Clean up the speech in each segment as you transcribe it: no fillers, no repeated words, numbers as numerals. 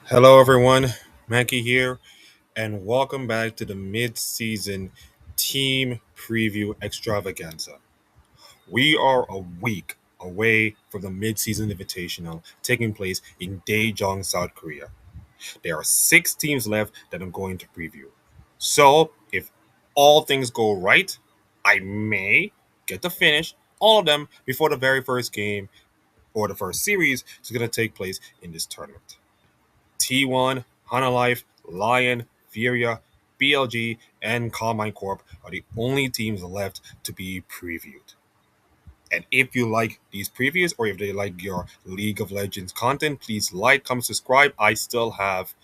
Hello, everyone. Mankey here, and welcome back to the mid-season team preview extravaganza. We are a week away from the mid-season invitational taking place in Daejeon, South Korea. There are 6 teams left that I'm going to preview. So, if all things go right, I may get to finish all of them before the very first game or the first series is going to take place in this tournament. T1, Life, Lion, Furia, BLG, and Carmine Corp are the only teams left to be previewed. And if you like these previews or if they like your League of Legends content, please like, comment, subscribe. I still have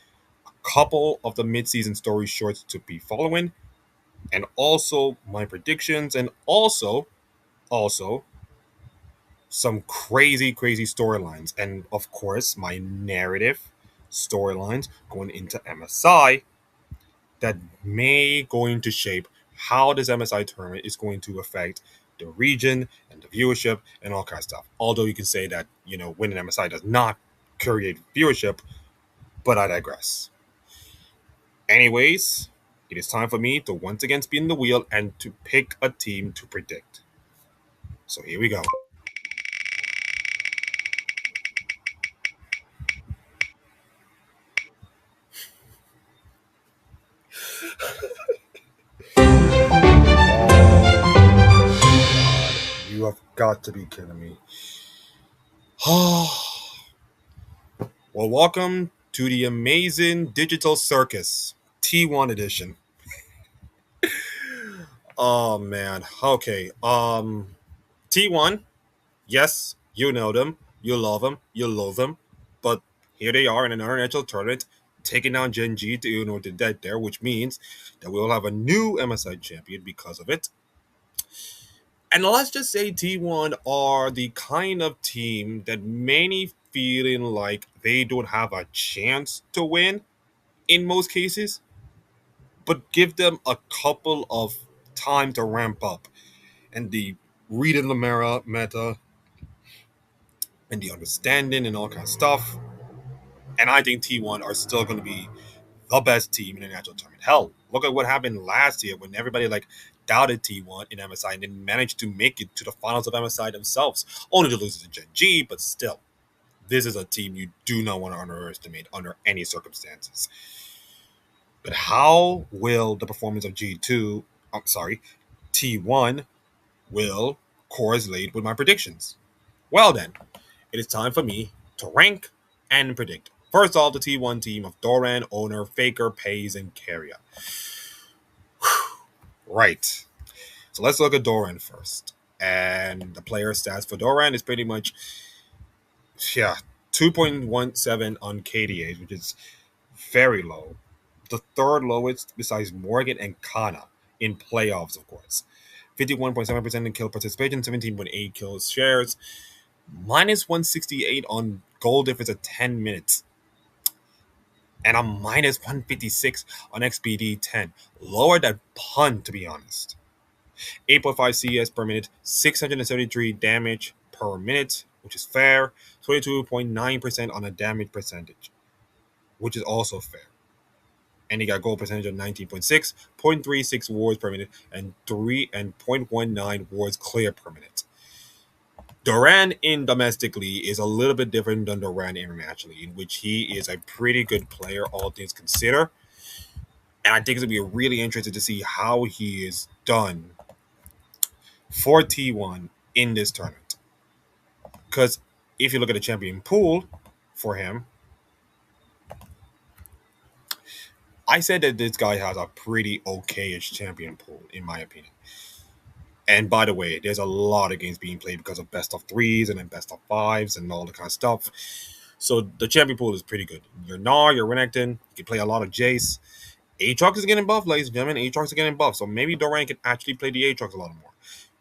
a couple of the mid-season story shorts to be following, and also my predictions, and also some crazy storylines, and of course my narrative storylines going into MSI that may going to shape how this MSI tournament is going to affect the region and the viewership and all kinds of stuff. Although you can say that winning MSI does not create viewership, but I digress. Anyways, it is time for me to once again spin the wheel and to pick a team to predict. So here we go. You have got to be kidding me. Well, welcome to the amazing digital circus T1 edition. Oh man. Okay. T1. Yes, you know them. You love them. You love them. But here they are in an international tournament, taking down Gen G to the dead there, which means that we'll have a new MSI champion because of it. And let's just say T1 are the kind of team that many feeling like they don't have a chance to win in most cases, but give them a couple of time to ramp up and the reading the mirror meta and the understanding and all kinds of stuff. And I think T1 are still going to be the best team in the national tournament. Hell, look at what happened last year when everybody doubted T1 in MSI and then managed to make it to the finals of MSI themselves, only to lose to Gen G, but still. This is a team you do not want to underestimate under any circumstances. But how will the performance of G2, I'm sorry, T1 will correlate with my predictions? Well then, it is time for me to rank and predict. First off, the T1 team of Doran, Oner, Faker, Peyz, and Carrier. Right. So let's look at Doran first. And the player stats for Doran is pretty much, yeah, 2.17 on KDAs, which is very low. The third lowest besides Morgan and Kana in playoffs, of course. 51.7% in kill participation, 17.8 kills shares, minus 168 on goal difference at 10 minutes, and a minus 156 on XPD 10. Lower than Pun, to be honest. 8.5 CS per minute, 673 damage per minute, which is fair. 22.9% on a damage percentage, which is also fair. And he got goal percentage of 19.6, 0.36 wards per minute, and 0.19 wards clear per minute. Doran in domestically is a little bit different than Doran internationally, in which he is a pretty good player, all things considered. And I think it's going to be really interesting to see how he is done for T1 in this tournament. Because if you look at the champion pool for him, I said that this guy has a pretty okay-ish champion pool, in my opinion. And by the way, there's a lot of games being played because of best of threes and then best of fives and all the kind of stuff. So the champion pool is pretty good. You're Gnar, you're Renekton, you can play a lot of Jace. Aatrox is getting buffed, ladies and gentlemen. Aatrox is getting buffed. So maybe Doran can actually play the Aatrox a lot more.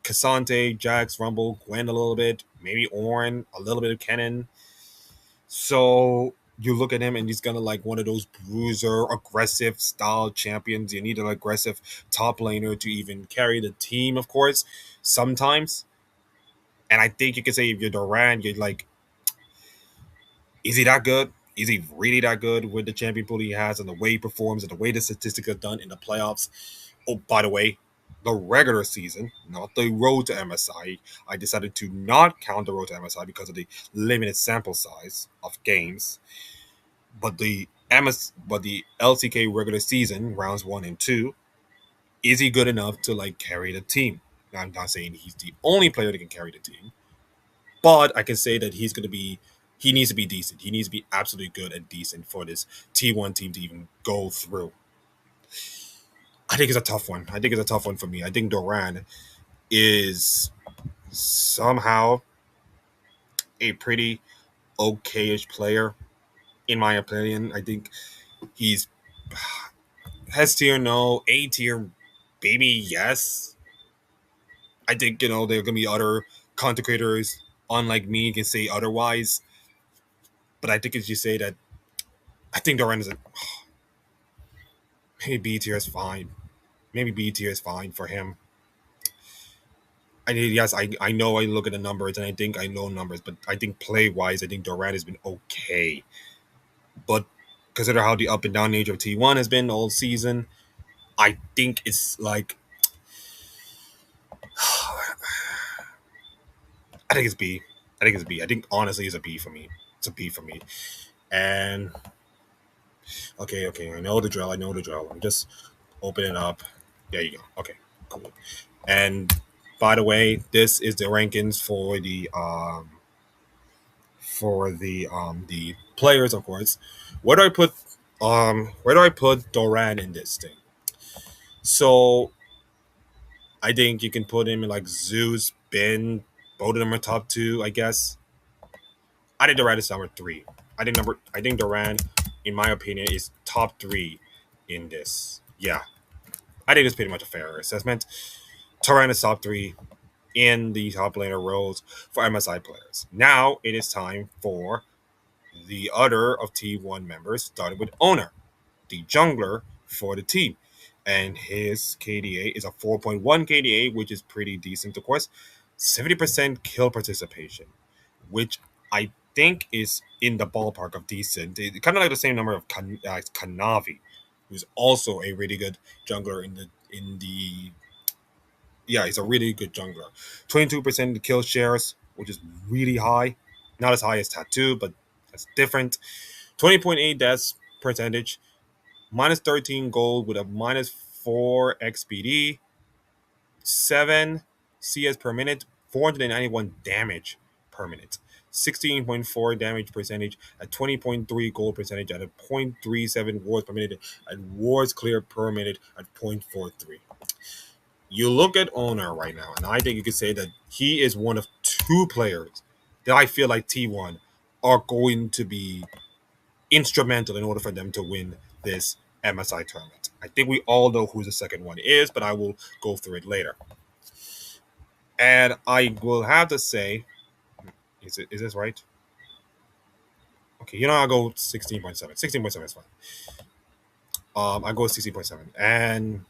Cassante, Jax, Rumble, Gwen a little bit, maybe Ornn, a little bit of Kennen. So you look at him and he's gonna like one of those bruiser, aggressive style champions. You need an aggressive top laner to even carry the team, of course, sometimes. And I think you could say if you're Doran, you're like, is he that good? Is he really that good with the champion pool he has and the way he performs and the way the statistics are done in the playoffs? Oh, by the way, the regular season, not the road to MSI. I decided to not count the road to MSI because of the limited sample size of games. But the LCK regular season rounds 1 and 2, is he good enough to like carry the team? Now, I'm not saying he's the only player that can carry the team, but I can say that he needs to be decent. He needs to be absolutely good and decent for this T1 team to even go through. I think it's a tough one. I think it's a tough one for me. I think Doran is somehow a pretty okayish player, in my opinion. I think he's S tier, no. A tier, maybe yes. I think, there are going to be other content creators, unlike me, can say otherwise. But I think as you say that, I think Doran is maybe B tier is fine. Maybe B tier is fine for him. Yes, I know I look at the numbers and I think I know numbers, but I think play wise, I think Doran has been okay. But consider how the up and down nature of T1 has been all season, I think it's like I think it's B. I think it's B. I think honestly it's a B for me. It's a B for me. And okay, I know the drill. I know the drill. I'm just open it up. There you go. Okay, cool. And by the way, this is the rankings for the players, of course. Where do I put Doran in this thing? So I think you can put him in like Zeus, Ben, both of them are top two, I guess. I think Doran is number 3. I think Doran, in my opinion, is top 3 in this. Yeah. I think it's pretty much a fair assessment. Doran is top 3 in the top laner roles for MSI players. Now it is time for the other of T1 members, starting with Oner, the jungler for the team. And his KDA is a 4.1 KDA, which is pretty decent, of course. 70% kill participation, which I think is in the ballpark of decent. Kind of like the same number of Kanavi, who's also a really good jungler in the yeah, he's a really good jungler. 22% kill shares, which is really high. Not as high as Tattoo, but that's different. 20.8 deaths percentage, minus 13 gold with a minus 4 XPD, 7 CS per minute, 491 damage per minute, 16.4 damage percentage at 20.3 gold percentage at a 0.37 wards per minute, and wards clear per minute at 0.43. You look at Oner right now, and I think you could say that he is one of 2 players that I feel like T1 are going to be instrumental in order for them to win this MSI tournament. I think we all know who the second one is, but I will go through it later. And I will have to say, is this right? Okay, I'll go 16.7. 16.7 is fine. I go 16.7. And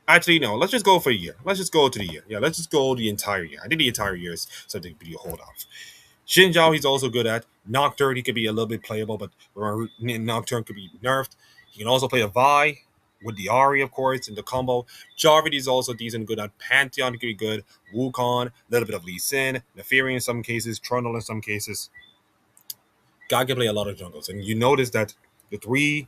actually, no, let's just go for a year. Let's just go to the year. Yeah, let's just go the entire year. I think the entire year is something to be hold off. Xin Zhao, he's also good at. Nocturne, he could be a little bit playable, but Nocturne could be nerfed. He can also play a Vi with the Ari, of course, in the combo. Jarvid is also decent, good at. Pantheon, he could be good. Wukong, a little bit of Lee Sin. Neferi in some cases. Trundle in some cases. God can play a lot of jungles. And you notice that the 3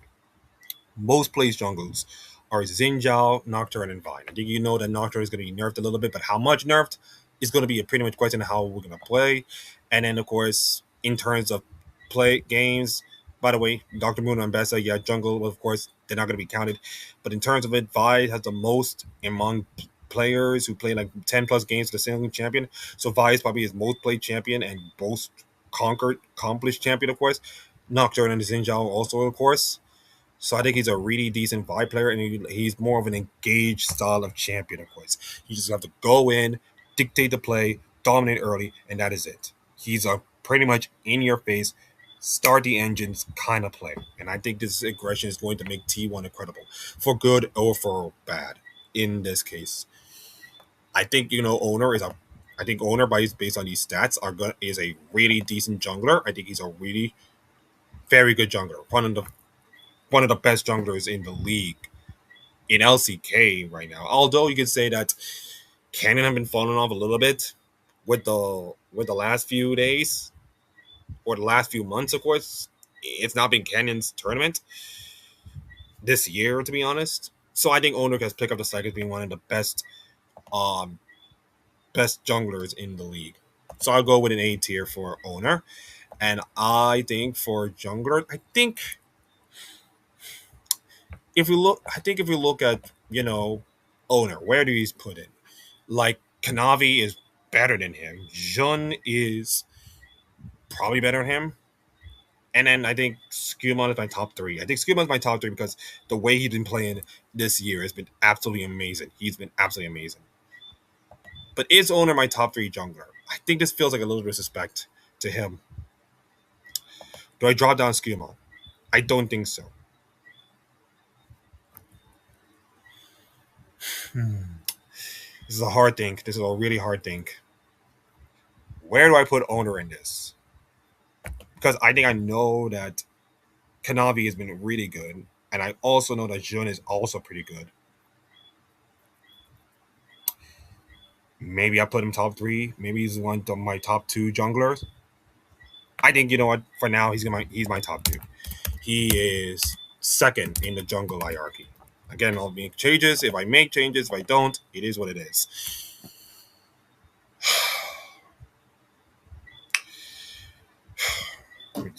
most played jungles are Xin Zhao, Nocturne, and Vine. I think you know that Nocturne is going to be nerfed a little bit, but how much nerfed is going to be a pretty much question of how we're going to play. And then, of course, in terms of play games, by the way, Dr. Moon and Bessa, yeah, jungle, of course, they're not going to be counted. But in terms of it, Vi has the most among players who play like 10 plus games for the single champion. So Vi is probably his most played champion and most accomplished champion, of course. Nocturne and Xin Zhao also, of course. So I think he's a really decent vibe player, and he's more of an engaged style of champion, of course. You just have to go in, dictate the play, dominate early, and that is it. He's a pretty much in-your-face, start the engines kind of play. And I think this aggression is going to make T1 incredible, for good or for bad, in this case. I think, Oner is a... I think Oner, based on these stats, is a really decent jungler. I think he's a really Very good jungler. One of the best junglers in the league in LCK right now. Although you could say that Canyon have been falling off a little bit with the last few days or the last few months, of course. It's not been Canyon's tournament this year, to be honest. So I think Oner has picked up the slack as being one of the um best junglers in the league. So I'll go with an A tier for Oner. And I think for jungler, if we look at, Oner, where do you put in? Like Kanavi is better than him. Jun is probably better than him. And then I think Skumon is my top three. I think Skumon is my top three because the way he's been playing this year has been absolutely amazing. He's been absolutely amazing. But is Oner my top three jungler? I think this feels like a little disrespect to him. Do I drop down Skumon? I don't think so. This is a hard thing. This is a really hard thing. Where do I put Oner in this? Because I think I know that Kanavi has been really good, and I also know that Jun is also pretty good. Maybe I put him top three. Maybe he's one of my top two junglers. I think you know what. For now, he's my top two. He is second in the jungle hierarchy. Again, I'll make changes. If I make changes, if I don't, it is what it is.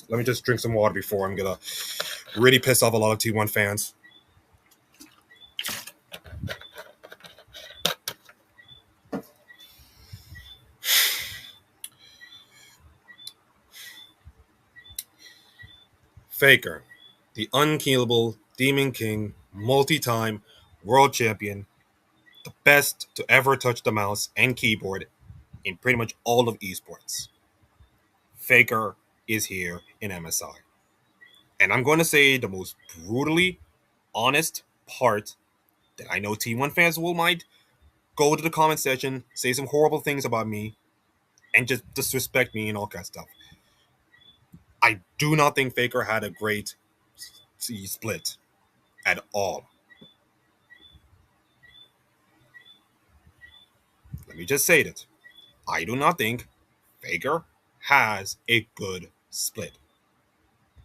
Let me just drink some water before I'm gonna really piss off a lot of T1 fans. Faker, the unkillable Demon King, multi-time world champion, the best to ever touch the mouse and keyboard in pretty much all of esports. Faker is here in MSI. And I'm going to say the most brutally honest part that I know T1 fans will might go to the comment section, say some horrible things about me, and just disrespect me and all that stuff. I do not think Faker had a great split at all. Let me just say that. I do not think Faker has a good split.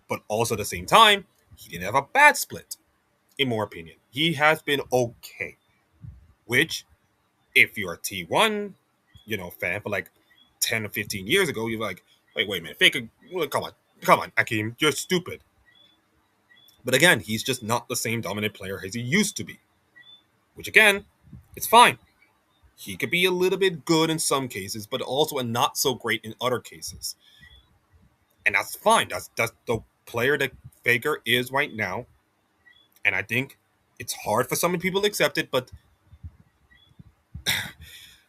But also at the same time, he didn't have a bad split, in my opinion. He has been okay. Which, if you're a T1, fan for like 10 or 15 years ago, you're like, wait a minute, Faker, well, come on, Akeem, you're stupid. But again, he's just not the same dominant player as he used to be. Which again, it's fine. He could be a little bit good in some cases, but also a not so great in other cases. And that's fine. That's the player that Faker is right now. And I think it's hard for some people to accept it, but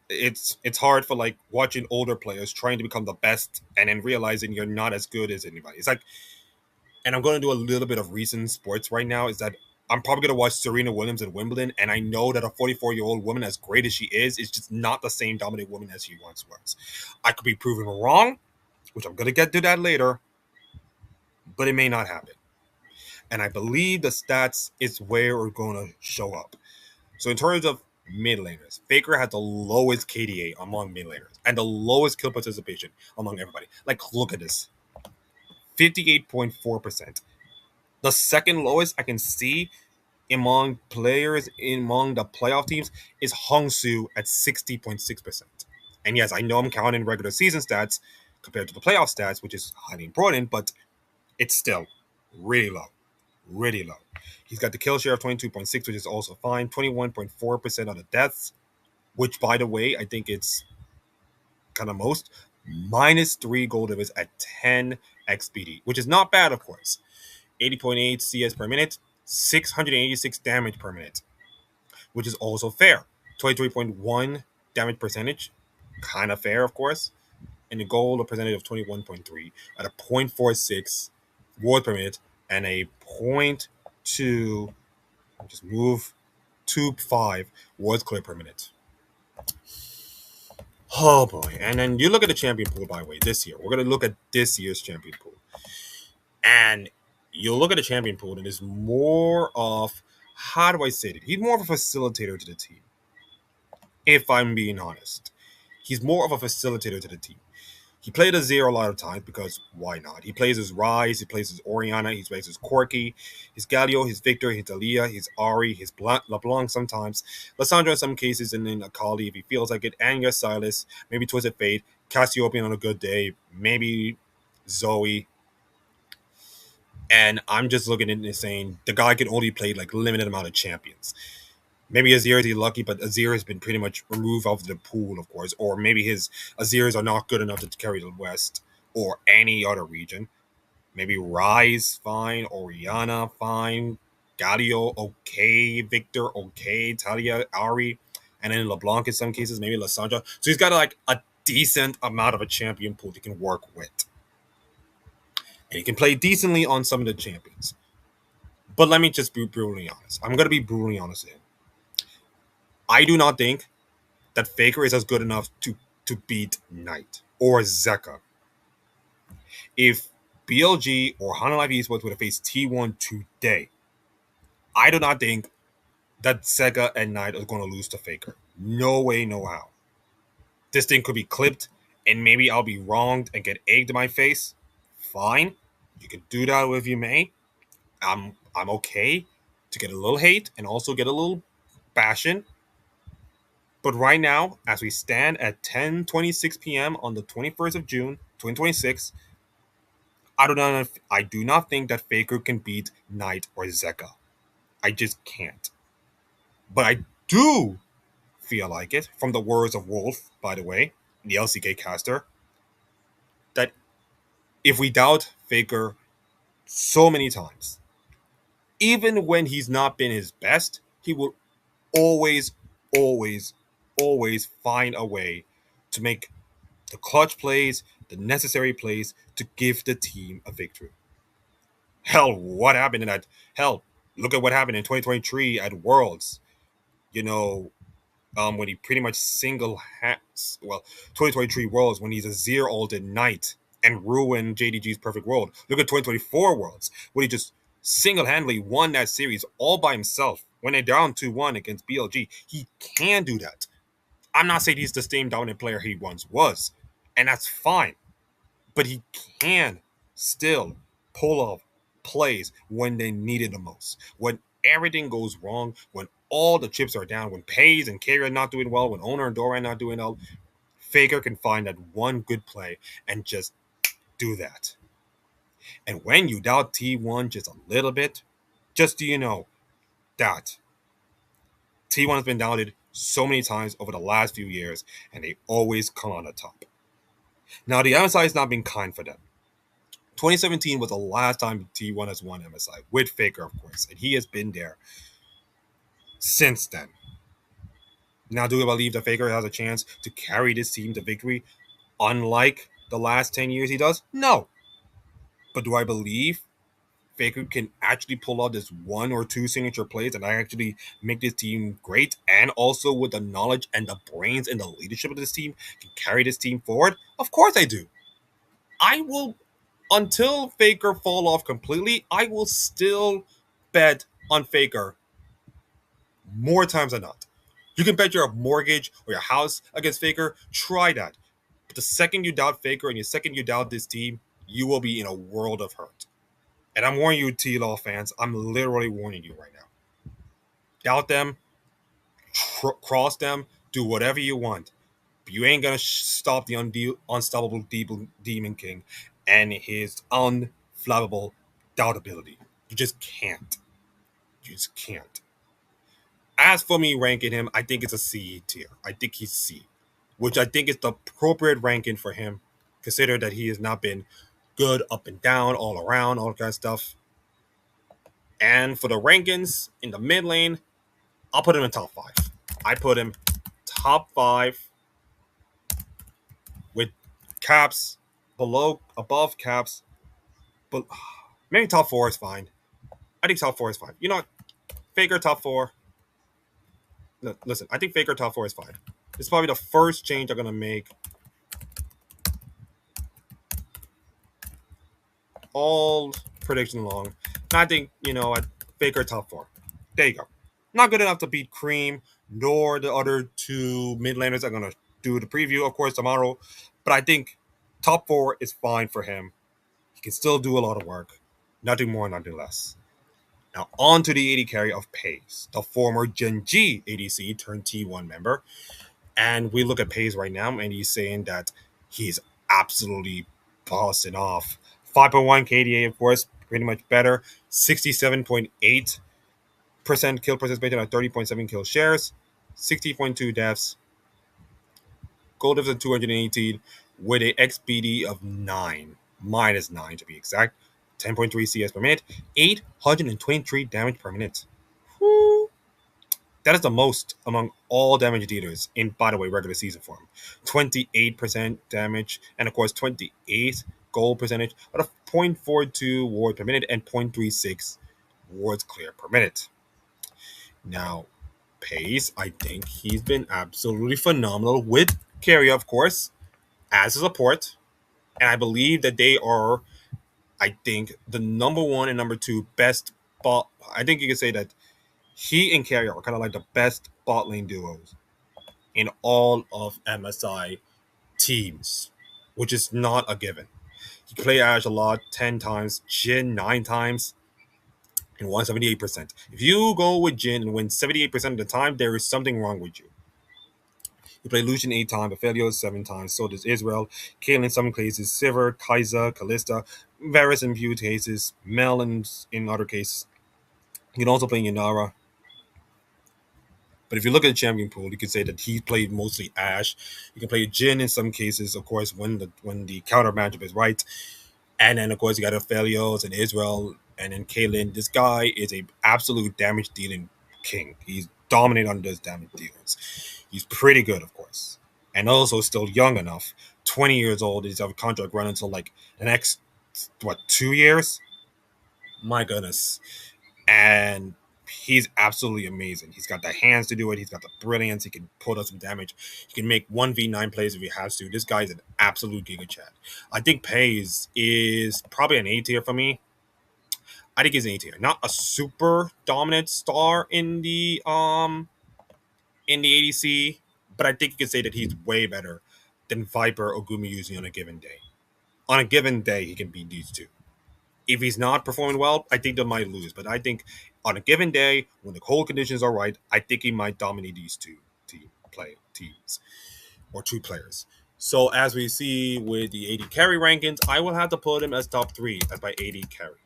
it's hard for like watching older players trying to become the best and then realizing you're not as good as anybody. It's like, and I'm going to do a little bit of recent sports right now. Is that I'm probably going to watch Serena Williams at Wimbledon, and I know that a 44-year-old woman, as great as she is just not the same dominant woman as she once was. I could be proven wrong, which I'm going to get to that later, but it may not happen. And I believe the stats is where we're going to show up. So in terms of mid laners, Faker had the lowest KDA among mid laners and the lowest kill participation among everybody. Like, look at this. 58.4%. The second lowest I can see among players among the playoff teams is Hongsu at 60.6%. And yes, I know I'm counting regular season stats compared to the playoff stats, which is highly important, but it's still really low. Really low. He's got the kill share of 22.6, which is also fine. 21.4% of the deaths, which, by the way, I think it's kind of most. Minus 3 gold divers at 10 XPD, which is not bad, of course. 80.8 CS per minute, 686 damage per minute, which is also fair. 23.1 damage percentage, kind of fair, of course. And the gold, a percentage of 21.3 at a 0.46 ward per minute and a 0.2, just move 2.5 wards clear per minute. Oh boy. And then you look at the champion pool, by the way, this year. We're going to look at this year's champion pool. And you look at the champion pool, and it's more of, how do I say it? He's more of a facilitator to the team, if I'm being honest. He's more of a facilitator to the team. He played a zero a lot of times because why not? He plays his Rise, he plays his Oriana, he plays his Corki, his Galio, his Victor, his Dalia, his Ari, his LeBlanc sometimes, Lissandra in some cases, and then Akali if he feels like it, and your Silas, maybe Twisted Fate, Cassiopeia on a good day, maybe Zoe. And I'm just looking at it and saying the guy can only play like limited amount of champions. Maybe Azir is lucky, but Azir has been pretty much removed off the pool, of course. Or maybe his Azirs are not good enough to carry the West or any other region. Maybe Rise, fine. Oriana, fine. Galio, okay. Victor, okay. Talia, Ari. And then LeBlanc in some cases, maybe Lissandra. So he's got like a decent amount of a champion pool he can work with. And he can play decently on some of the champions. But let me just be brutally honest. I'm going to be brutally honest here. I do not think that Faker is as good enough to beat Knight or Zeka. If BLG or Hana Life Esports would have faced T1 today, I do not think that Zeka and Knight are going to lose to Faker. No way, no how. This thing could be clipped, and maybe I'll be wronged and get egged in my face. Fine, you can do that if you may. I'm okay to get a little hate and also get a little bashing. But right now, as we stand at 10:26 p.m. on the 21st of June, 2026, I do not think that Faker can beat Knight or Zeka. I just can't. But I do feel like it, from the words of Wolf, by the way, the LCK caster, that if we doubt Faker so many times, even when he's not been his best, he will always, always, always find a way to make the clutch plays, the necessary plays to give the team a victory. Hell, what happened in that? Hell, look at what happened in 2023 at Worlds. You know, when he pretty much well, 2023 Worlds when he's a zero ulted Knight and ruined JDG's perfect world. Look at 2024 Worlds when he just single-handedly won that series all by himself when they're down 2-1 against BLG. He can do that. I'm not saying he's the same dominant player he once was, and that's fine. But he can still pull off plays when they need it the most. When everything goes wrong, when all the chips are down, when Peyz and K are not doing well, when Oner and Doran not doing well, Faker can find that one good play and just do that. And when you doubt T1 just a little bit, just do you know that T1 has been doubted so many times over the last few years, and they always come on the top. Now, the MSI has not been kind for them. 2017 was the last time T1 has won MSI, with Faker, of course, and he has been there since then. Now, do I believe that Faker has a chance to carry this team to victory, unlike the last 10 years he does? No. But do I believe Faker can actually pull out this one or two signature plays and actually make this team great, and also with the knowledge and the brains and the leadership of this team can carry this team forward? Of course I do. I will, until Faker fall off completely, I will still bet on Faker more times than not. You can bet your mortgage or your house against Faker. Try that. But the second you doubt Faker and the second you doubt this team, you will be in a world of hurt. And I'm warning you, T-Law fans. I'm literally warning you right now. Doubt them, cross them, do whatever you want. But you ain't going to stop the unstoppable Demon King and his unflappable doubtability. You just can't. You just can't. As for me ranking him, I think it's a C tier. I think he's C, which I think is the appropriate ranking for him, considering that he has not been good up and down, all around, all that kind of stuff. And for the rankings in the mid lane, I'll put him in top 5. I put him top 5 with caps above caps, but maybe top 4 is fine. I think top 4 is fine. You know what? Faker top 4. No, listen, I think Faker top 4 is fine. It's probably the first change I'm going to make. All prediction along. And I think, at Faker top four. There you go. Not good enough to beat Cream, nor the other two mid laners I'm going to do the preview, of course, tomorrow. But I think top four is fine for him. He can still do a lot of work. Nothing more, nothing less. Now, on to the AD carry of Peyz, the former Gen G ADC turned T1 member. And we look at Peyz right now, and he's saying that he's absolutely busting off. 5.1 KDA, of course, pretty much better. 67.8% kill participation on 30.7 kill shares. 60.2 deaths. Gold diffs at 218 with a XBD of 9, minus 9 to be exact. 10.3 CS per minute. 823 damage per minute. Woo. That is the most among all damage dealers in, by the way, regular season form. 28% damage, and of course, 28 gold percentage, at a 0.42 ward per minute and 0.36 wards clear per minute. Now, Peyz, I think he's been absolutely phenomenal with Carrier, of course, as a support. And I believe that they are, I think, the number one and number two best bot. I think you could say that he and Carrier are kind of like the best bot lane duos in all of MSI teams, which is not a given. He played Ash a lot, 10 times, Jin 9 times, and won 78%. If you go with Jin and win 78% of the time, there is something wrong with you. He played Lucian 8 times, Aphelios 7 times, so does Israel, Kayle in some cases, Sivir, Kai'Sa, Kalista, Varus in few cases, Mel in other cases. You can also play Yanara. But if you look at the champion pool, you could say that he played mostly Ashe. You can play Jin in some cases, of course, when the counter matchup is right. And then, of course, you got Aphelios and Israel and then Kaylin. This guy is a absolute damage dealing king. He's dominant on those damage dealings. He's pretty good, of course. And also still young enough. 20 years old. He's have a contract run until like the next, 2 years? My goodness. And he's absolutely amazing. He's got the hands to do it. He's got the brilliance. He can put us some damage. He can make 1v9 plays if he has to. This guy's an absolute giga chat. I think Peyz is probably an A tier for me. I think he's an A tier. Not a super dominant star in the ADC, but I think you can say that he's way better than Viper or Gumi using on a given day. On a given day, he can beat these two. If he's not performing well, I think they might lose. But I think on a given day, when the cold conditions are right, I think he might dominate these two teams or two players. So as we see with the AD carry rankings, I will have to put him as top 3 as my AD carry.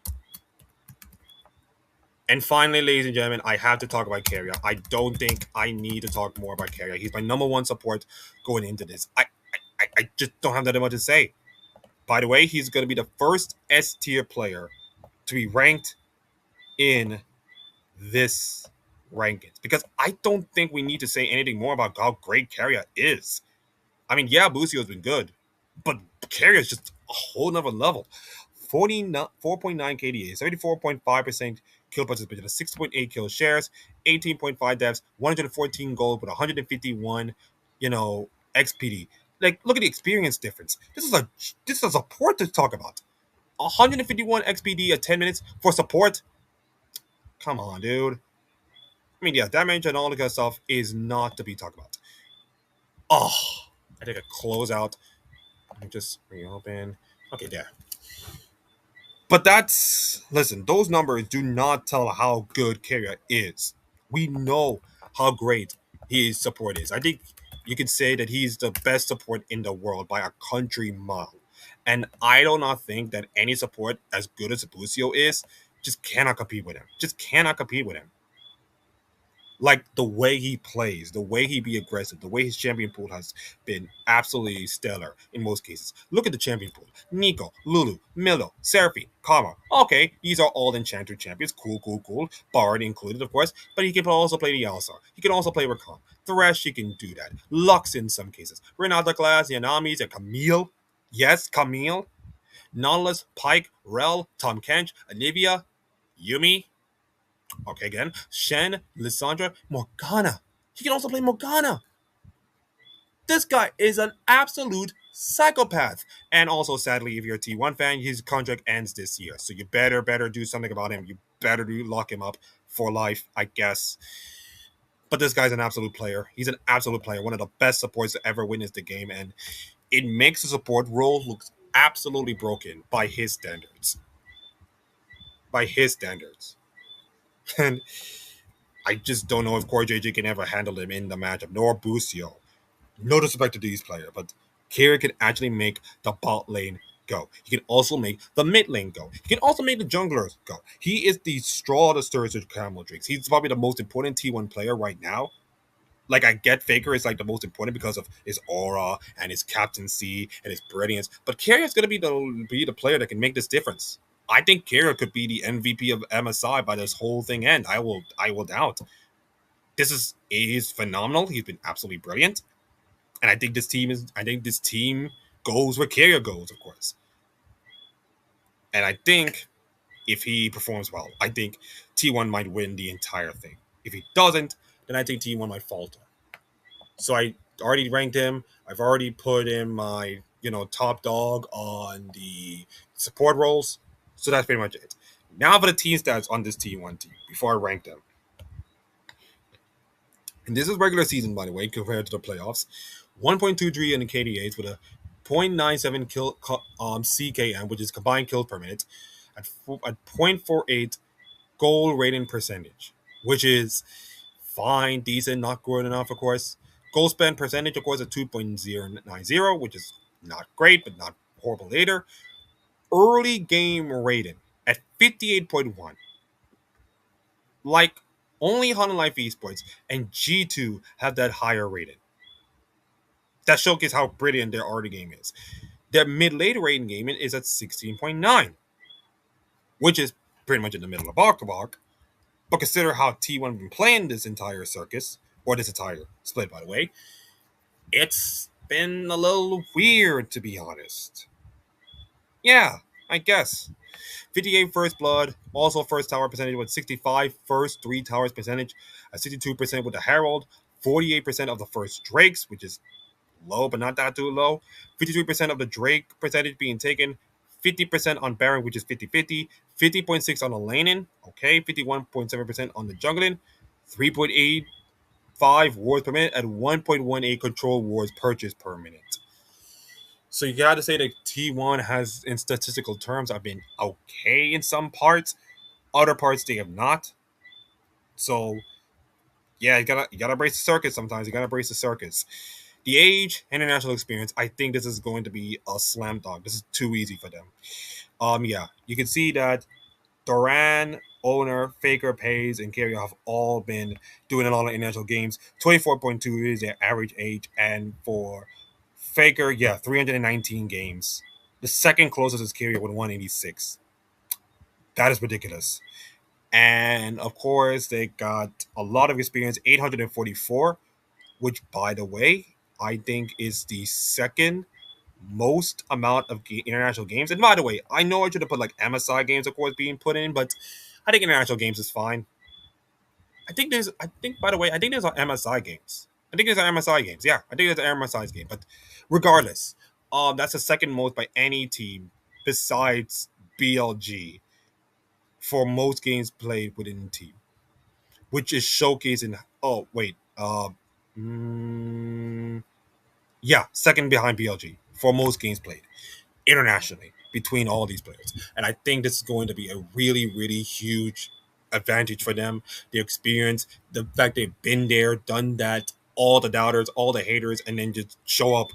And finally, ladies and gentlemen, I have to talk about Carrier. I don't think I need to talk more about Carrier. He's my number one support going into this. I just don't have that much to say. By the way, he's going to be the first S tier player to be ranked in this rankings because I don't think we need to say anything more about how great Carrier is. I mean, yeah, Lucio's been good, but Carrier is just a whole nother level. 4.9 KDA, 74.5% kill participation, 6.8 kill shares, 18.5 deaths, 114 gold with 151, XPD. Like, look at the experience difference. This is a support to talk about. 151 XPD at 10 minutes for support. Come on, dude. I mean, yeah, damage and all the good stuff is not to be talked about. Oh, I take a closeout. Let me just reopen. Okay, there. But listen, those numbers do not tell how good Carrier is. We know how great his support is. I think you could say that he's the best support in the world by a country mile. And I do not think that any support as good as Lucio is just cannot compete with him. Just cannot compete with him. Like the way he plays, the way he be aggressive, the way his champion pool has been absolutely stellar in most cases. Look at the champion pool. Nico, Lulu, Milo, Seraphine, Karma. Okay, these are all Enchanter champions. Cool. Bard included, of course. But he can also play the Yalsar. He can also play Rakan. Thresh, he can do that. Lux in some cases. Renata Glass, Yanamis, and Camille. Yes, Camille. Nautilus, Pike, Rel, Tom Kench, Anivia, Yumi. Okay, again. Shen, Lissandra, Morgana. He can also play Morgana. This guy is an absolute psychopath. And also, sadly, if you're a T1 fan, his contract ends this year. So you better do something about him. You better do lock him up for life, I guess. But this guy's an absolute player. He's an absolute player, one of the best supports to ever witness the game, and it makes the support role look absolutely broken by his standards. By his standards. And I just don't know if Core JJ can ever handle him in the matchup, nor Busio. No disrespect to these players, but Kira can actually make the bot lane go. He can also make the mid lane go. He can also make the junglers go. He is the straw that stirs the camel drinks. He's probably the most important T1 player right now. Like, I get Faker is like the most important because of his aura and his captaincy and his brilliance, but Kira is going to be the player that can make this difference. I think Kira could be the MVP of MSI by this whole thing end. I will doubt. He's phenomenal. He's been absolutely brilliant. And I think this team goes where Kira goes, of course. And I think if he performs well, I think T1 might win the entire thing. If he doesn't, then I think T1 might falter. So I already ranked him. I've already put in my, top dog on the support roles. So that's pretty much it. Now for the team stats on this T1 team before I rank them. And this is regular season, by the way, compared to the playoffs. 1.23 in the KDAs with a 0.97 CKM, which is combined kills per minute, at 0.48 goal rating percentage, which is fine, decent, not good enough, of course. Goal spend percentage, of course, at 2.090, which is not great, but not horrible either. Early game rating at 58.1. Like, only Holland Life Esports and G2 have that higher rating. That showcases how brilliant their early game is. Their mid-late rating game is at 16.9, which is pretty much in the middle of Bark. But consider how T1 been playing this entire circus, or this entire split, by the way, it's been a little weird, to be honest. Yeah, I guess. 58 first blood, also first tower percentage with 65 first three towers percentage, at 62% with the Herald, 48% of the first Drakes, which is low but not that too low, 53% of the Drake percentage being taken, 50% on Baron, which is 50-50, 50.6 on the laning, okay, 51.7% on the jungling, 3.85 wards per minute, and 1.18 control wards purchased per minute. So you got to say that T1 has, in statistical terms, have been okay in some parts. Other parts they have not. So yeah, you gotta brace the circus sometimes. You gotta brace the circus. The age, international experience. I think this is going to be a slam dunk. This is too easy for them. Yeah, you can see that Doran, Oner, Faker, Peyz, and Carrier have all been doing a lot of international games. 24.2 is their average age, and for Faker, yeah, 319 games. The second closest is Carrier with 186. That is ridiculous. And of course, they got a lot of experience, 844, which, by the way, I think is the second most amount of international games. And by the way, I know I should have put like MSI games, of course, being put in, but I think international games is fine. By the way, I think there's MSI games. I think there's MSI games. Yeah, I think there's an MSI game. But regardless, that's the second most by any team besides BLG for most games played within the team, which is showcasing. Oh wait, yeah, second behind BLG for most games played internationally between all these players. And I think this is going to be a really, really huge advantage for them. Their experience, the fact they've been there, done that, all the doubters, all the haters, and then just show up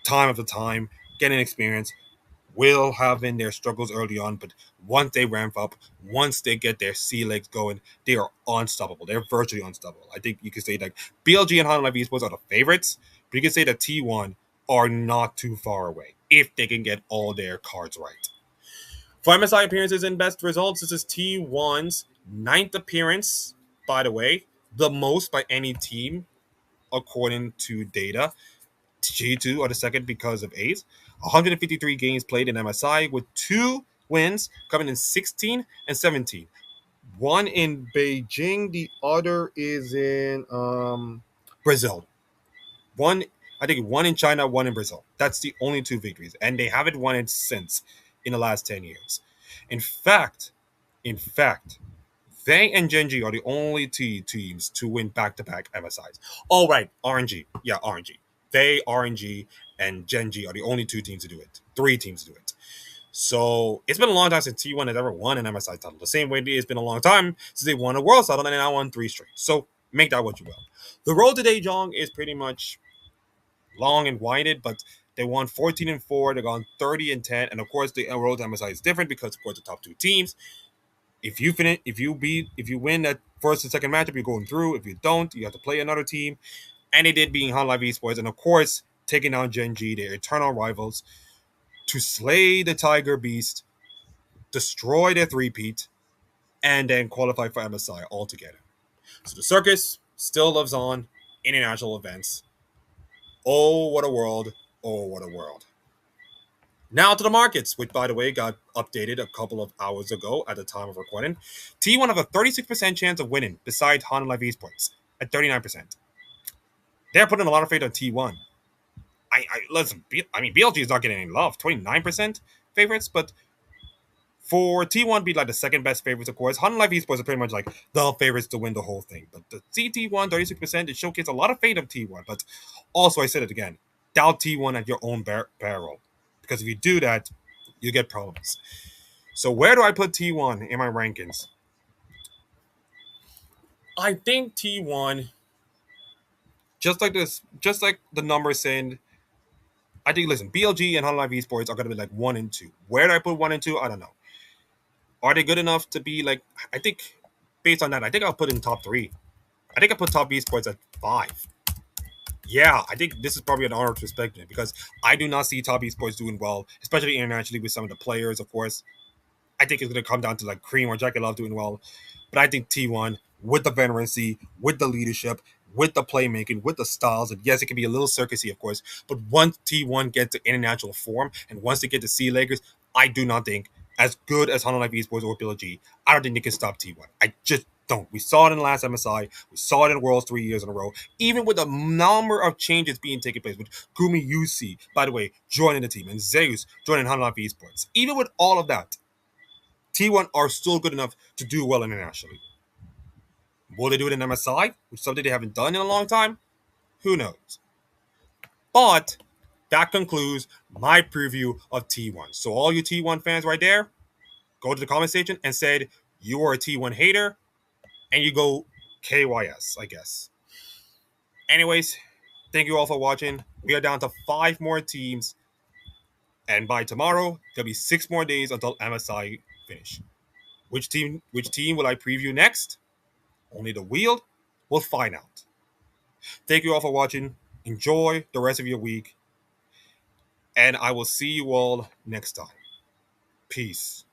time after time, getting experience, will have in their struggles early on, but once they ramp up, once they get their sea legs going, they are unstoppable. They're virtually unstoppable. I think you could say that BLG and Holland Life Esports are the favorites, but you can say that T1 are not too far away if they can get all their cards right. For MSI appearances and best results, this is T1's ninth appearance, by the way, the most by any team according to data. G2 are the second because of A's. 153 games played in MSI with 2 wins coming in 16 and 17. One in Beijing, the other is in Brazil. One I think one in China, one in Brazil. That's the only two victories, and they haven't won it since in the last 10 years. In fact, in fact, they and Genji are the only two teams to win back-to-back MSIs. Oh right, RNG, yeah, RNG. They, RNG, and Genji are the only two teams to do it. Three teams to do it. So it's been a long time since T1 has ever won an MSI title. The same way it's been a long time since they won a world title and they now won three straight. So make that what you will. The road to Daejeon is pretty much long and winded, but they won 14-4. They're gone 30-10, and of course the road to MSI is different because of course the top two teams. If you win that first and second matchup, you're going through. If you don't, you have to play another team. And they did being Live Esports, and of course taking down Genji, their eternal rivals, to slay the Tiger Beast, destroy their three-peat, and then qualify for MSI altogether. So the circus still lives on in international events. Oh, what a world. Oh, what a world. Now to the markets, which, by the way, got updated a couple of hours ago at the time of recording. T1 have a 36% chance of winning, besides Honda Live Esports at 39%. They're putting a lot of faith on T1. Listen, BLG is not getting any love. 29% favorites, but for T1 be like the second best favorites, of course. Honda Live Esports are pretty much like the favorites to win the whole thing. But the CT1, 36%, it showcased a lot of faith of T1. But also, I said it again, doubt T1 at your own barrel. Because if you do that, you get problems. So where do I put T1 in my rankings? I think T1, just like the numbers saying, I think, listen, BLG and Honda Live Esports are going to be like 1 and 2. Where do I put 1 and 2? I don't know. Are they good enough to be like, I think, based on that, I think I'll put in top 3. I think I put top esports at 5. Yeah, I think this is probably an honor perspective because I do not see top esports doing well, especially internationally with some of the players, of course. I think it's going to come down to like Cream or Jackie Love doing well. But I think T1, with the veterancy, with the leadership, with the playmaking, with the styles, and yes, it can be a little circusy, of course. But once T1 gets to international form and once they get to Sea Lakers, I do not think, as good as Honda Life Esports or PLG, I don't think they can stop T1. I just don't. We saw it in the last MSI. We saw it in Worlds 3 years in a row. Even with the number of changes being taking place, with Gumi UC, by the way, joining the team, and Zeus joining Honda Life Esports. Even with all of that, T1 are still good enough to do well internationally. Will they do it in MSI, which is something they haven't done in a long time? Who knows? But that concludes my preview of T1. So all you T1 fans right there, go to the comment section and said you are a T1 hater, and you go KYS, I guess. Anyways, thank you all for watching. We are down to 5 more teams, and by tomorrow there'll be 6 more days until MSI finish. Which team will I preview next? Only the wheel will find out. Thank you all for watching. Enjoy the rest of your week. And I will see you all next time. Peace.